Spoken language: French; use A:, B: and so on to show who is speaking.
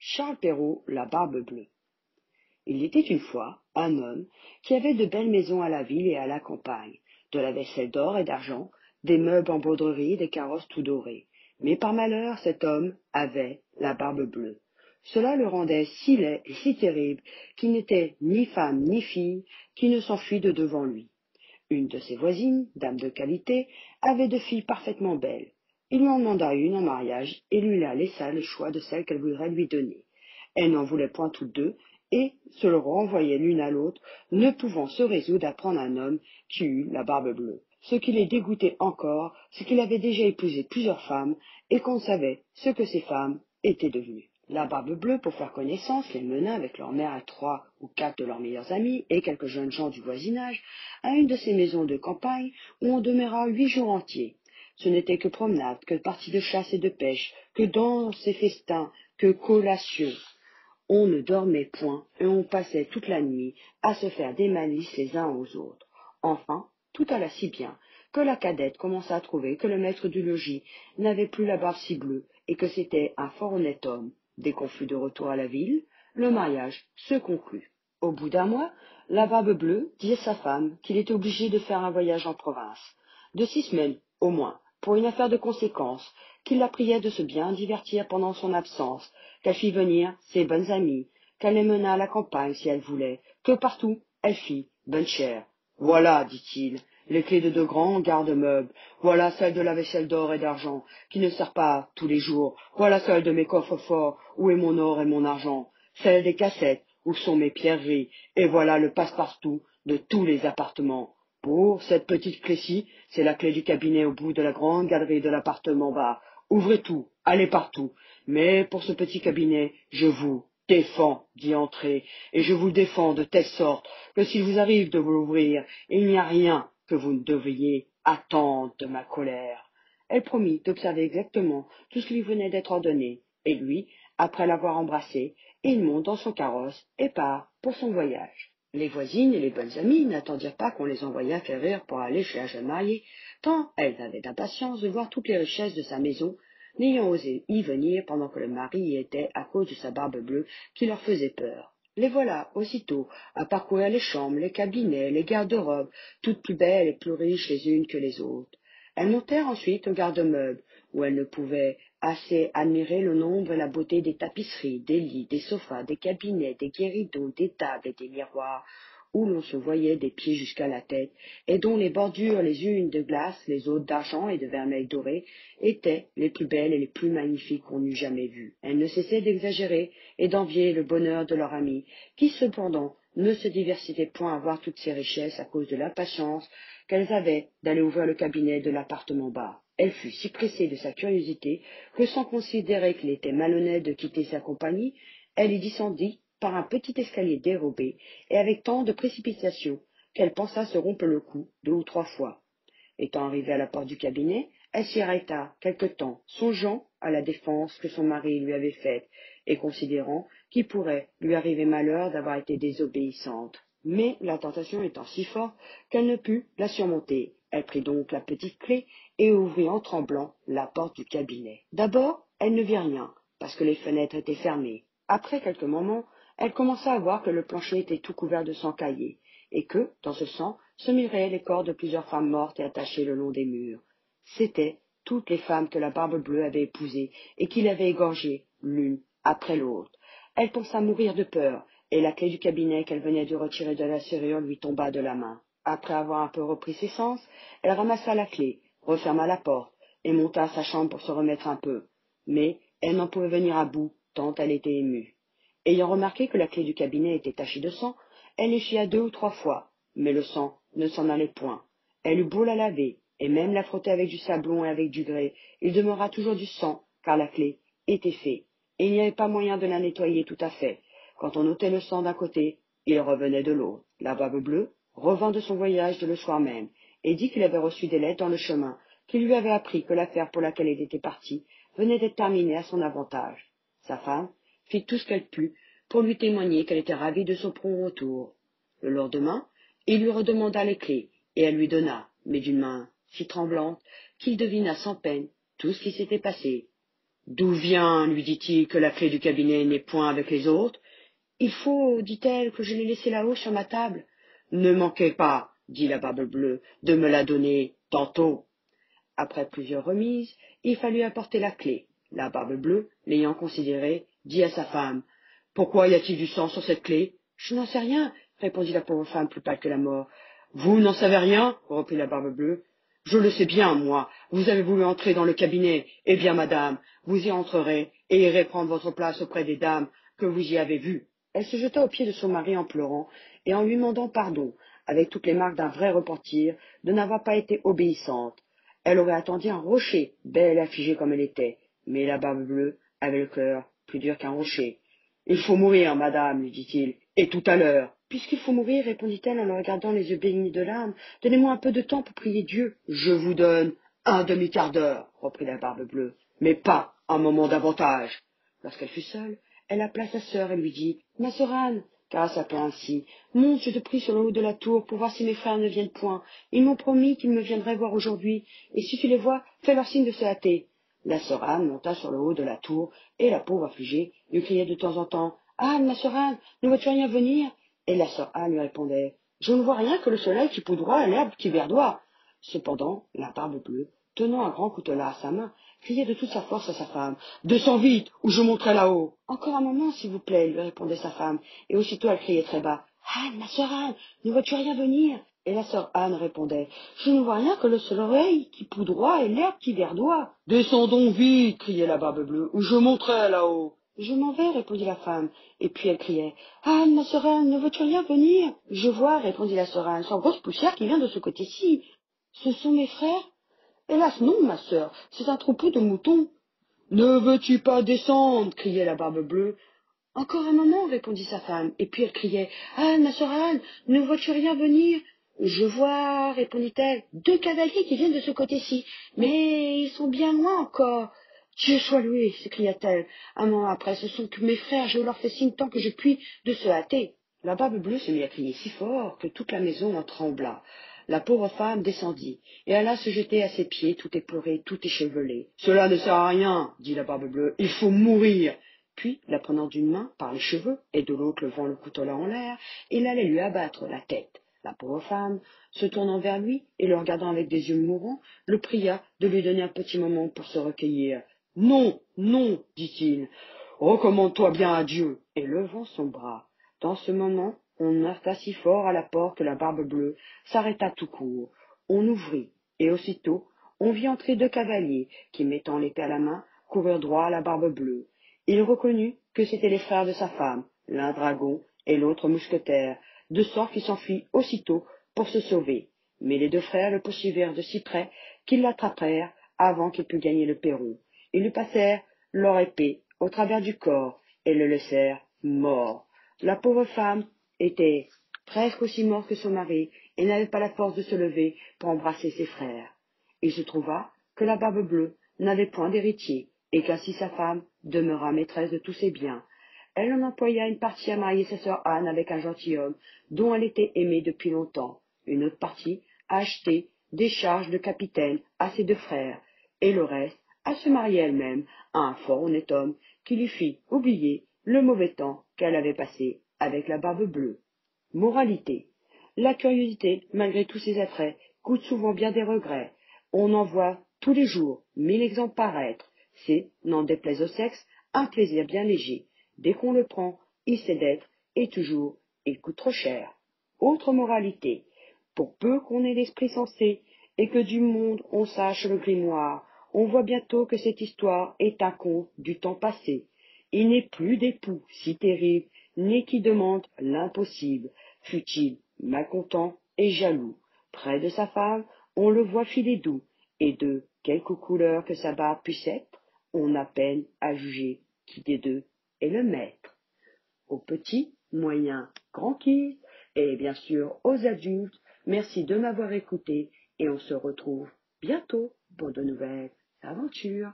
A: Charles Perrault, la barbe bleue. Il était une fois un homme qui avait de belles maisons à la ville et à la campagne, de la vaisselle d'or et d'argent, des meubles en broderie, des carrosses tout dorés. Mais par malheur, cet homme avait la barbe bleue. Cela le rendait si laid et si terrible qu'il n'était ni femme ni fille qui ne s'enfuit de devant lui. Une de ses voisines, dame de qualité, avait deux filles parfaitement belles. Il lui en demanda une en mariage et lui la laissa le choix de celle qu'elle voudrait lui donner. Elle n'en voulait point toutes deux et se le renvoyait l'une à l'autre, ne pouvant se résoudre à prendre un homme qui eût la barbe bleue. Ce qui les dégoûtait encore, c'est qu'il avait déjà épousé plusieurs femmes et qu'on savait ce que ces femmes étaient devenues. La barbe bleue, pour faire connaissance, les mena avec leur mère à 3 ou 4 de leurs meilleurs amis et quelques jeunes gens du voisinage à une de ces maisons de campagne où on demeura 8 jours entiers. Ce n'était que promenade, que parties de chasse et de pêche, que danses et festins, que collations. On ne dormait point et on passait toute la nuit à se faire des malices les uns aux autres. Enfin, tout alla si bien que la cadette commença à trouver que le maître du logis n'avait plus la barbe si bleue et que c'était un fort honnête homme. Dès qu'on fut de retour à la ville, le mariage se conclut. Au bout d'un mois, la barbe bleue dit à sa femme qu'il était obligé de faire un voyage en province, de 6 semaines au moins, pour une affaire de conséquence, qu'il la priait de se bien divertir pendant son absence, qu'elle fît venir ses bonnes amies, qu'elle les menât à la campagne si elle voulait, que partout elle fît bonne chère. Voilà, dit-il, les clés de deux grands garde-meubles, voilà celle de la vaisselle d'or et d'argent, qui ne sert pas tous les jours, voilà celle de mes coffres forts, où est mon or et mon argent, celle des cassettes, où sont mes pierreries, et voilà le passe-partout de tous les appartements. Pour cette petite clé-ci, c'est la clé du cabinet au bout de la grande galerie de l'appartement bas. Ouvrez tout, allez partout. Mais pour ce petit cabinet, je vous défends d'y entrer, et je vous défends de telle sorte que s'il vous arrive de vous l'ouvrir, il n'y a rien que vous ne devriez attendre de ma colère. Elle promit d'observer exactement tout ce qui lui venait d'être ordonné, et lui, après l'avoir embrassée, il monte dans son carrosse et part pour son voyage. Les voisines et les bonnes amies n'attendirent pas qu'on les envoyât faire rire pour aller chez la jeune mariée, tant elles avaient d'impatience de voir toutes les richesses de sa maison, n'ayant osé y venir pendant que le mari y était à cause de sa barbe bleue qui leur faisait peur. Les voilà, aussitôt, à parcourir les chambres, les cabinets, les garde-robes, toutes plus belles et plus riches les unes que les autres. Elles montèrent ensuite au garde-meuble, où elles ne pouvaient assez admirer le nombre et la beauté des tapisseries, des lits, des sofas, des cabinets, des guéridons, des tables et des miroirs, où l'on se voyait des pieds jusqu'à la tête, et dont les bordures, les unes de glace, les autres d'argent et de vermeil doré, étaient les plus belles et les plus magnifiques qu'on eût jamais vues. Elles ne cessaient d'exagérer et d'envier le bonheur de leur amie, qui cependant ne se diversifiait point à voir toutes ces richesses à cause de l'impatience qu'elles avaient d'aller ouvrir le cabinet de l'appartement bas. Elle fut si pressée de sa curiosité que, sans considérer qu'il était malhonnête de quitter sa compagnie, elle y descendit par un petit escalier dérobé et avec tant de précipitation qu'elle pensa se rompre le cou 2 ou 3 fois. Étant arrivée à la porte du cabinet, elle s'y arrêta quelque temps, songeant à la défense que son mari lui avait faite et considérant qu'il pourrait lui arriver malheur d'avoir été désobéissante. Mais la tentation étant si forte qu'elle ne put la surmonter. Elle prit donc la petite clé et ouvrit en tremblant la porte du cabinet. D'abord, elle ne vit rien, parce que les fenêtres étaient fermées. Après quelques moments, elle commença à voir que le plancher était tout couvert de sang caillé, et que, dans ce sang, se miraient les corps de plusieurs femmes mortes et attachées le long des murs. C'étaient toutes les femmes que la barbe bleue avait épousées et qu'il avait égorgées l'une après l'autre. Elle pensa mourir de peur, et la clé du cabinet qu'elle venait de retirer de la serrure lui tomba de la main. Après avoir un peu repris ses sens, elle ramassa la clé, referma la porte, et monta à sa chambre pour se remettre un peu. Mais elle n'en pouvait venir à bout, tant elle était émue. Ayant remarqué que la clé du cabinet était tachée de sang, elle l'effia 2 ou 3 fois, mais le sang ne s'en allait point. Elle eut beau la laver, et même la frotter avec du sablon et avec du grès, il demeura toujours du sang, car la clé était faite, et il n'y avait pas moyen de la nettoyer tout à fait. Quand on ôtait le sang d'un côté, il revenait de l'autre. La barbe bleue revint de son voyage le soir même, et dit qu'il avait reçu des lettres dans le chemin, qui lui avaient appris que l'affaire pour laquelle il était parti venait d'être terminée à son avantage. Sa femme fit tout ce qu'elle put pour lui témoigner qu'elle était ravie de son prompt retour. Le lendemain, il lui redemanda les clés, et elle lui donna, mais d'une main si tremblante qu'il devina sans peine tout ce qui s'était passé. D'où vient, lui dit-il, que la clé du cabinet n'est point avec les autres? Il faut, dit-elle, que je l'ai laissée là-haut sur ma table. Ne manquez pas, dit la Barbe-Bleue, de me la donner tantôt. Après plusieurs remises, il fallut apporter la clé. La Barbe-Bleue, l'ayant considérée, dit à sa femme: Pourquoi y a-t-il du sang sur cette clé? Je n'en sais rien, répondit la pauvre femme plus pâle que la mort. Vous n'en savez rien, reprit la Barbe-Bleue. Je le sais bien, moi. Vous avez voulu entrer dans le cabinet. Eh bien, madame, vous y entrerez et irez prendre votre place auprès des dames que vous y avez vues. Elle se jeta aux pieds de son mari en pleurant et en lui demandant pardon, avec toutes les marques d'un vrai repentir, de n'avoir pas été obéissante. Elle aurait attendu un rocher, belle et affligée comme elle était, mais la Barbe-Bleue avait le cœur plus dur qu'un rocher. Il faut mourir, madame, lui dit-il, et tout à l'heure. Puisqu'il faut mourir, répondit-elle en le regardant les yeux baignés de larmes, donnez-moi un peu de temps pour prier Dieu. Je vous donne un demi-quart d'heure, reprit la Barbe-Bleue, mais pas un moment davantage. Lorsqu'elle fut seule, elle appela sa sœur et lui dit: Ma sœur Anne, car elle s'appelait ainsi, monte, je te prie, sur le haut de la tour pour voir si mes frères ne viennent point. Ils m'ont promis qu'ils me viendraient voir aujourd'hui, et si tu les vois, fais-leur signe de se hâter. La sœur Anne monta sur le haut de la tour, et la pauvre affligée lui criait de temps en temps: Anne, ma sœur Anne, ne vois-tu rien venir? Et la sœur Anne lui répondait: Je ne vois rien que le soleil qui poudroie et l'herbe qui verdoie. Cependant, la Barbe-Bleue, tenant un grand coutelas à sa main, criait de toute sa force à sa femme: Descends vite, ou je monterai là-haut. Encore un moment, s'il vous plaît, lui répondait sa femme, et aussitôt elle criait très bas: Anne, ma sœur Anne, ne vois-tu rien venir? Et la sœur Anne répondait: Je ne vois rien que le soleil qui poudroie et l'herbe qui verdoie. Descendons vite, criait la Barbe-Bleue, ou je monterai là-haut. Je m'en vais, répondit la femme, et puis elle criait: Anne, ma sœur Anne, ne veux-tu rien venir? Je vois, répondit la sœur Anne, sans grosse poussière qui vient de ce côté-ci. Ce sont mes frères? Hélas non, ma sœur, c'est un troupeau de moutons. Ne veux-tu pas descendre? Criait la Barbe-Bleue. Encore un moment, répondit sa femme, et puis elle criait: Anne, ma sœur Anne, ne vois-tu rien venir? Je vois, répondit-elle, deux cavaliers qui viennent de ce côté-ci, mais ils sont bien loin encore. Dieu soit loué, s'écria-t-elle. Un moment après, ce sont que mes frères, je leur fais signe tant que je puis de se hâter. La Barbe-Bleue se mit à crier si fort que toute la maison en trembla. La pauvre femme descendit, et alla se jeter à ses pieds, tout éplorée, tout échevelée. Cela ne sert à rien, dit la Barbe-Bleue, il faut mourir. Puis, la prenant d'une main par les cheveux et de l'autre levant le coutelas en l'air, il allait lui abattre la tête. La pauvre femme, se tournant vers lui et le regardant avec des yeux mourants, le pria de lui donner un petit moment pour se recueillir. Non, non, dit-il, recommande-toi bien à Dieu. Et levant son bras, dans ce moment, on heurta si fort à la porte que la Barbe-Bleue s'arrêta tout court. On ouvrit, et aussitôt, on vit entrer deux cavaliers qui, mettant l'épée à la main, coururent droit à la Barbe-Bleue. Il reconnut que c'étaient les frères de sa femme, l'un dragon et l'autre mousquetaire, de sorte qu'il s'enfuit aussitôt pour se sauver. Mais les deux frères le poursuivirent de si près qu'ils l'attrapèrent avant qu'il pût gagner le perron. Ils lui passèrent leur épée au travers du corps et le laissèrent mort. La pauvre femme était presque aussi morte que son mari et n'avait pas la force de se lever pour embrasser ses frères. Il se trouva que la Barbe-Bleue n'avait point d'héritier et qu'ainsi sa femme demeura maîtresse de tous ses biens. Elle en employa une partie à marier sa sœur Anne avec un gentilhomme dont elle était aimée depuis longtemps, une autre partie à acheter des charges de capitaine à ses deux frères, et le reste à se marier elle-même à un fort honnête homme qui lui fit oublier le mauvais temps qu'elle avait passé avec la Barbe-Bleue. Moralité. La curiosité, malgré tous ses attraits, coûte souvent bien des regrets. On en voit tous les jours 1000 exemples paraître. C'est, n'en déplaise au sexe, un plaisir bien léger. Dès qu'on le prend, il sait d'être, et toujours, il coûte trop cher. Autre moralité. Pour peu qu'on ait l'esprit sensé, et que du monde on sache le grimoire, on voit bientôt que cette histoire est un conte du temps passé. Il n'est plus d'époux si terrible, ni qui demande l'impossible, fût-il malcontent et jaloux. Près de sa femme, on le voit filer doux, et de quelque couleur que sa barbe puisse être, on a peine à juger qui des deux est le maître. Aux petits, moyens, grands kids, et bien sûr aux adultes, merci de m'avoir écouté, et on se retrouve bientôt pour de nouvelles aventures.